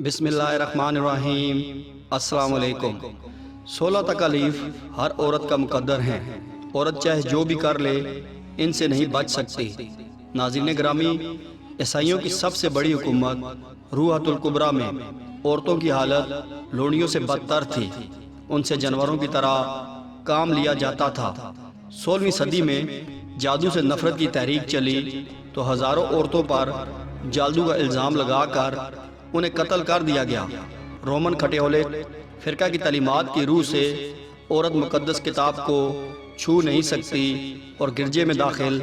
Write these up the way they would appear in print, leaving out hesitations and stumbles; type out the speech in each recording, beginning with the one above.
بسم اللہ الرحمن الرحیم۔ السلام علیکم۔ 16 تکالیف ہر عورت کا مقدر ہیں۔ عورت چاہے جو بھی کر لے ان سے نہیں بچ سکتی۔ ناظرین گرامی، عیسائیوں کی سب سے بڑی حکومت روحۃ الکبریٰ میں عورتوں کی حالت لونڈیوں سے بدتر تھی۔ ان سے جانوروں کی طرح کام لیا جاتا تھا۔ 16ویں صدی میں جادو سے نفرت کی تحریک چلی تو ہزاروں عورتوں پر جادو کا الزام لگا کر انہیں قتل کر دیا گیا۔ رومن کھٹیولٹ فرقہ کی تعلیمات کی روح سے عورت مقدس کتاب کو چھو نہیں سکتی اور گرجے میں داخل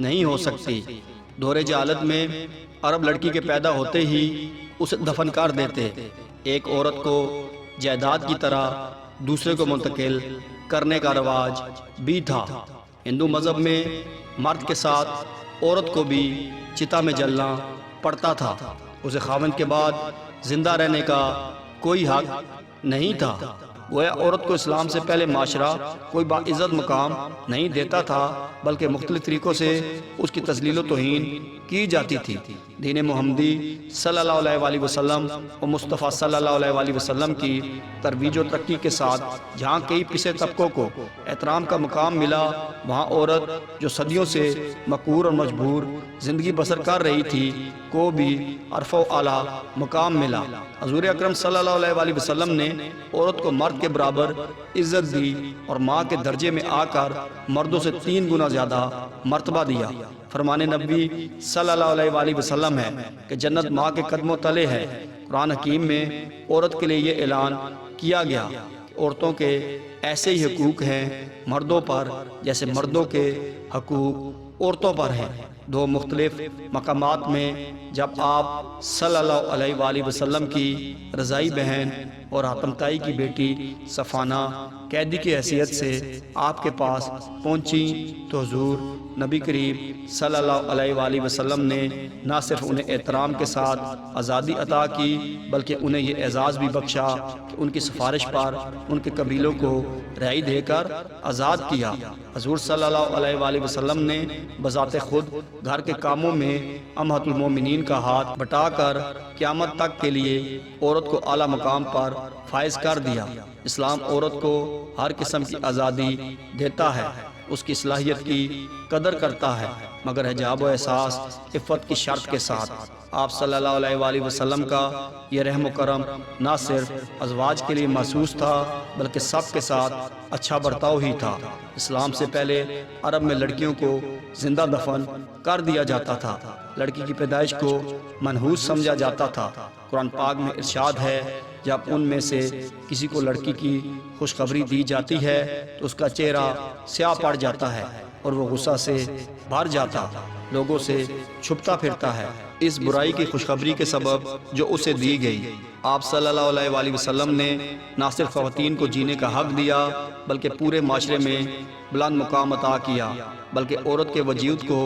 نہیں ہو سکتی۔ دور جہالت میں عرب لڑکی کے پیدا ہوتے ہی اسے دفن کر دیتے۔ ایک عورت کو جائیداد کی طرح دوسرے کو منتقل کرنے کا رواج بھی تھا۔ ہندو مذہب میں مرد کے ساتھ عورت کو بھی چتا میں جلنا پڑتا تھا۔ اسے خاوند کے بعد زندہ رہنے کا کوئی حق نہیں تھا۔ گویا عورت کو اسلام سے پہلے معاشرہ کوئی باعزت مقام نہیں دیتا تھا، بلکہ مختلف طریقوں سے اس کی تذلیل و توہین کی جاتی تھی۔ دین محمدی صلی اللہ علیہ وآلہ وسلم اور مصطفیٰ صلی اللہ علیہ وآلہ وسلم کی ترویج و ترقی کے ساتھ جہاں کئی پسے طبقوں کو احترام کا مقام ملا، وہاں عورت جو صدیوں سے مقہور اور مجبور زندگی بسر کر رہی تھی کو بھی عرف و اعلیٰ مقام ملا۔ حضور اکرم صلی اللہ علیہ وآلہ وسلم نے عورت کو مرد کے برابر عزت دی اور ماں کے درجے میں آ کر مردوں سے 3 گنا زیادہ مرتبہ دیا۔ فرمان نبی صلی اللہ علیہ وآلہ وسلم ہے کہ جنت ماں کے قدموں تلے ہے۔ قرآن حکیم میں عورت کے لیے یہ اعلان کیا گیا کہ عورتوں کے ایسے ہی حقوق ہیں مردوں پر جیسے مردوں کے حقوق عورتوں پر ہیں۔ 2 مختلف مقامات میں جب آپ صلی اللہ علیہ وآلہ وسلم کی رضائی بہن اور حاتم طائی کی بیٹی صفانہ قیدی کی حیثیت سے آپ کے پاس پہنچی تو حضور نبی کریم صلی اللہ علیہ وآلہ وسلم نے نہ صرف انہیں احترام کے ساتھ آزادی عطا کی بلکہ انہیں یہ اعزاز بھی بخشا کہ ان کی سفارش پر ان کے قبیلوں کو رہائی دے کر آزاد کیا۔ حضور صلی اللہ علیہ وآلہ وسلم نے بذات خود گھر کے کاموں میں امہات المومنین کا ہاتھ بٹا کر قیامت تک کے لیے عورت کو اعلیٰ مقام پر فائز کر دیا۔ اسلام عورت کو ہر قسم کی آزادی دیتا ہے، اس کی صلاحیت کی قدر کرتا ہے، مگر حجاب و احساس عفت کی شرط کے ساتھ۔ آپ صلی اللہ علیہ وآلہ وسلم کا یہ رحم و کرم نہ صرف ازواج کے لیے محسوس تھا بلکہ سب کے ساتھ اچھا برتاؤ ہی تھا۔ اسلام سے پہلے عرب میں لڑکیوں کو زندہ دفن کر دیا جاتا تھا، لڑکی کی پیدائش کو منحوس سمجھا جاتا تھا۔ قرآن پاک میں ارشاد ہے جب ان میں سے کسی کو لڑکی کی خوشخبری دی جاتی ہے تو اس کا چہرہ سیاہ پڑ جاتا ہے اور وہ غصہ سے بھر جاتا، لوگوں سے چھپتا پھرتا ہے اس برائی کی خوشخبری کے سبب جو اسے دی گئی۔ آپ صلی اللہ علیہ وآلہ وسلم نے نہ صرف خواتین کو جینے کا حق دیا بلکہ پورے معاشرے میں بلند مقام عطا کیا، بلکہ عورت کے وجود کو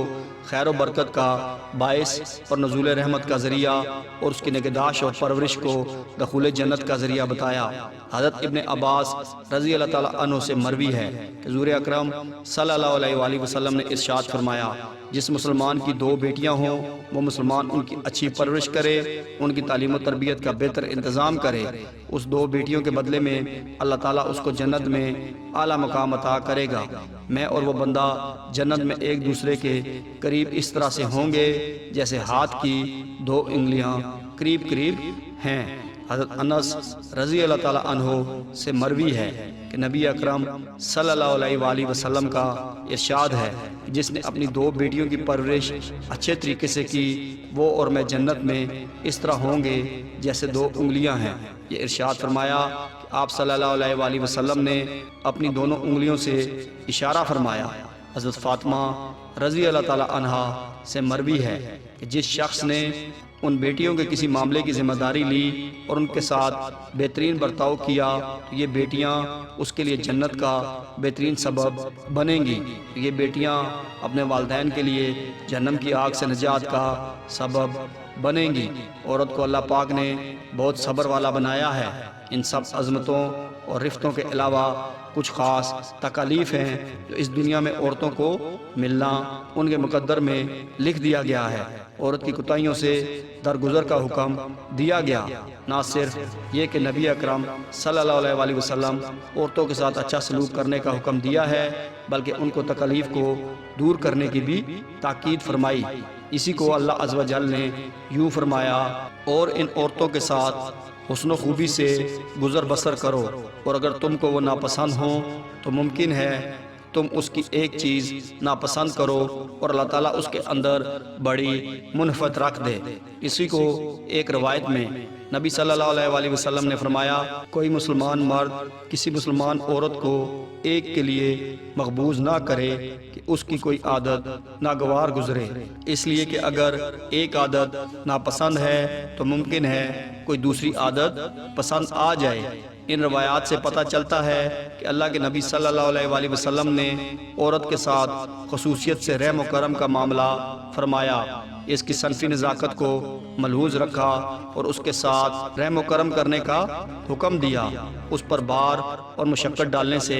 خیر و برکت کا باعث اور نزول رحمت کا ذریعہ اور اس کی نگہداشت اور پرورش کو دخول جنت کا ذریعہ بتایا۔ حضرت ابن عباس رضی اللہ تعالیٰ عنہ سے مروی ہے کہ حضور اکرم صلی اللہ علیہ وآلہ وسلم نے ارشاد فرمایا، جس مسلمان کی 2 بیٹیاں ہوں وہ مسلمان ان کی اچھی پرورش کرے، ان کی تعلیم و تربیت کا بہتر انتظام کرے، اس 2 بیٹیوں کے بدلے میں اللہ تعالیٰ اس کو جنت میں اعلیٰ مقام عطا کرے گا۔ میں اور وہ بندہ جنت میں ایک دوسرے کے قریب اس طرح سے ہوں گے جیسے ہاتھ کی 2 انگلیاں قریب قریب ہیں۔ حضرت انس رضی اللہ تعالیٰ عنہ سے مروی ہے کہ نبی اکرم صلی اللہ علیہ وآلہ وسلم کا ارشاد ہے، جس نے اپنی 2 بیٹیوں کی پرورش اچھے طریقے سے کی وہ اور میں جنت میں اس طرح ہوں گے جیسے 2 انگلیاں ہیں۔ یہ ارشاد فرمایا کہ آپ صلی اللہ علیہ وآلہ وسلم نے اپنی دونوں انگلیوں سے اشارہ فرمایا۔ حضرت فاطمہ رضی اللہ تعالیٰ عنہا سے مروی ہے کہ جس شخص نے ان بیٹیوں کے کسی معاملے کی ذمہ داری لی اور ان کے ساتھ بہترین برتاؤ کیا تو یہ بیٹیاں اس کے لیے جنت کا بہترین سبب بنیں گی۔ یہ بیٹیاں اپنے والدین کے لیے جہنم کی آگ سے نجات کا سبب بنیں گی۔ عورت کو اللہ پاک نے بہت صبر والا بنایا ہے۔ ان سب عظمتوں اور رفتوں کے علاوہ کچھ خاص تکالیف ہیں جو اس دنیا میں عورتوں کو ملنا ان کے مقدر میں لکھ دیا گیا ہے۔ عورت کی کوتاہیوں سے درگزر کا حکم دیا گیا۔ نہ صرف یہ کہ نبی اکرم صلی اللہ علیہ وسلم عورتوں کے ساتھ اچھا سلوک کرنے کا حکم دیا ہے، بلکہ ان کو تکالیف کو دور کرنے کی بھی تاکید فرمائی۔ اسی کو اللہ عز و جل نے یوں فرمایا، اور ان عورتوں کے ساتھ حسن و خوبی سے گزر بسر کرو، اور اگر تم کو وہ ناپسند ہوں تو ممکن ہے تم اس کی ایک چیز ناپسند کرو اور اللہ تعالیٰ اس کے اندر بڑی منفعت رکھ دے۔ اسی کو ایک روایت میں نبی صلی اللہ علیہ وسلم نے فرمایا، کوئی مسلمان مرد کسی مسلمان عورت کو ایک کے لیے مقبوض نہ کرے کہ اس کی کوئی عادت ناگوار گزرے، اس لیے کہ اگر ایک عادت ناپسند ہے تو ممکن ہے کوئی دوسری عادت پسند آ جائے۔ ان روایات سے پتہ چلتا ہے کہ اللہ کے نبی صلی اللہ علیہ وسلم نے عورت کے ساتھ خصوصیت سے رحم و کرم کا معاملہ فرمایا، اس کی صنفی نزاکت کو ملحوظ رکھا اور اس کے ساتھ رحم و کرم کرنے کا حکم دیا، اس پر بار اور مشقت ڈالنے سے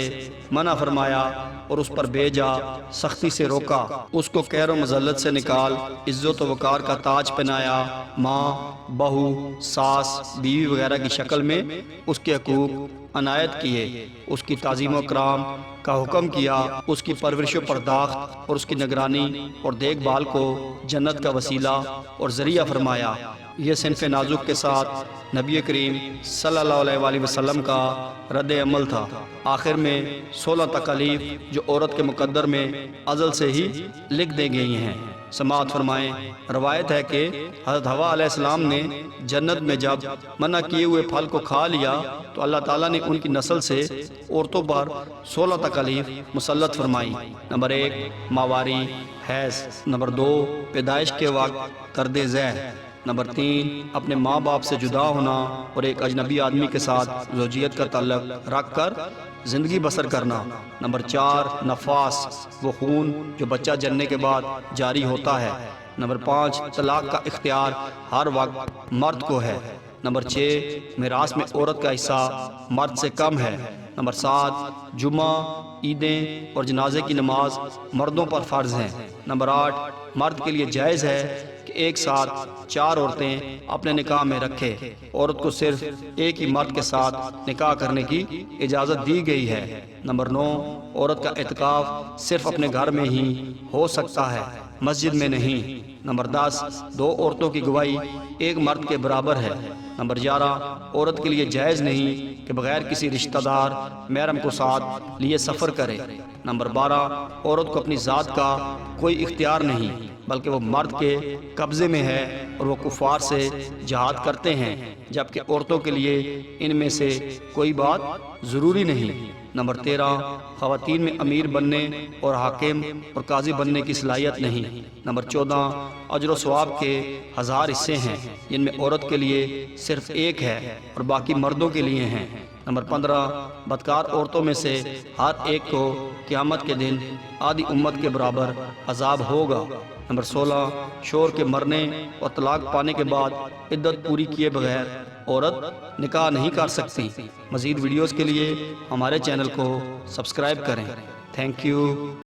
منع فرمایا اور اس پر بے جا سختی سے روکا، اس کو کیر و مذلت سے نکال عزت و وقار کا تاج پہنایا، ماں، بہو، ساس، بیوی وغیرہ کی شکل میں اس کے حقوق عنایت کیے، اس کی تعظیم و اکرام کا حکم کیا، اس کی پرورش و پرداخت اور اس کی نگرانی اور دیکھ بھال کو جنت کا وسیلہ اور ذریعہ فرمایا۔ یہ صنف نازک کے ساتھ نبی کریم صلی اللہ علیہ وسلم کا رد عمل تھا۔ آخر میں 16 تکالیف جو عورت کے مقدر میں ازل سے ہی لکھ دی گئی ہیں۔ سماعت فرمائیں، روایت ہے کہ حضرت حوا علیہ السلام نے جنت میں جب منع کیے ہوئے پھل کو کھا لیا تو اللہ تعالیٰ نے ان کی نسل سے عورتوں پر 16 تکالیف مسلط فرمائی۔ نمبر 1 ماواری حیض، نمبر 2 پیدائش کے وقت کرد ذہ، نمبر 3 اپنے ماں باپ سے جدا ہونا اور ایک اجنبی آدمی کے ساتھ زوجیت کا تعلق رکھ کر زندگی بسر کرنا، نمبر 4 نفاس، وہ خون جو بچہ جننے کے بعد جاری ہوتا ہے، نمبر 5 طلاق کا اختیار ہر وقت مرد کو ہے، نمبر 6 میراث میں عورت کا حصہ مرد سے کم ہے، نمبر 7 جمعہ، عیدیں اور جنازے کی نماز مردوں پر فرض ہیں، نمبر 8 مرد کے لیے جائز ہے کہ ایک ساتھ 4 عورتیں اپنے نکاح میں رکھے، عورت کو صرف ایک ہی مرد کے ساتھ نکاح کرنے کی اجازت دی گئی ہے، نمبر 9 عورت کا اعتکاف صرف اپنے گھر میں ہی ہو سکتا ہے، مسجد میں نہیں، نمبر 10 2 عورتوں کی گواہی ایک مرد کے برابر ہے، نمبر 11 عورت کے لیے جائز نہیں کہ بغیر کسی رشتہ دار محرم کو ساتھ لیے سفر کرے، نمبر 12 عورت کو اپنی ذات کا کوئی اختیار نہیں بلکہ وہ مرد کے قبضے میں ہے اور وہ کفار سے جہاد کرتے ہیں، جبکہ عورتوں کے لیے ان میں سے کوئی بات ضروری نہیں، نمبر 13 خواتین میں امیر بننے اور حاکم اور قاضی بننے کی صلاحیت نہیں، نمبر 14 اجر و ثواب کے 1000 حصے ہیں جن میں عورت کے لیے صرف ایک ہے اور باقی مردوں کے لیے ہیں، نمبر 15 بدکار عورتوں میں سے ہر ایک کو قیامت کے دن آدھی امت کے برابر عذاب ہوگا، نمبر 16 شوہر کے مرنے اور طلاق پانے کے بعد عدت پوری کیے بغیر عورت نکاح نہیں کر سکتی۔ مزید ویڈیوز کے لیے ہمارے چینل کو سبسکرائب کریں۔ Thank you.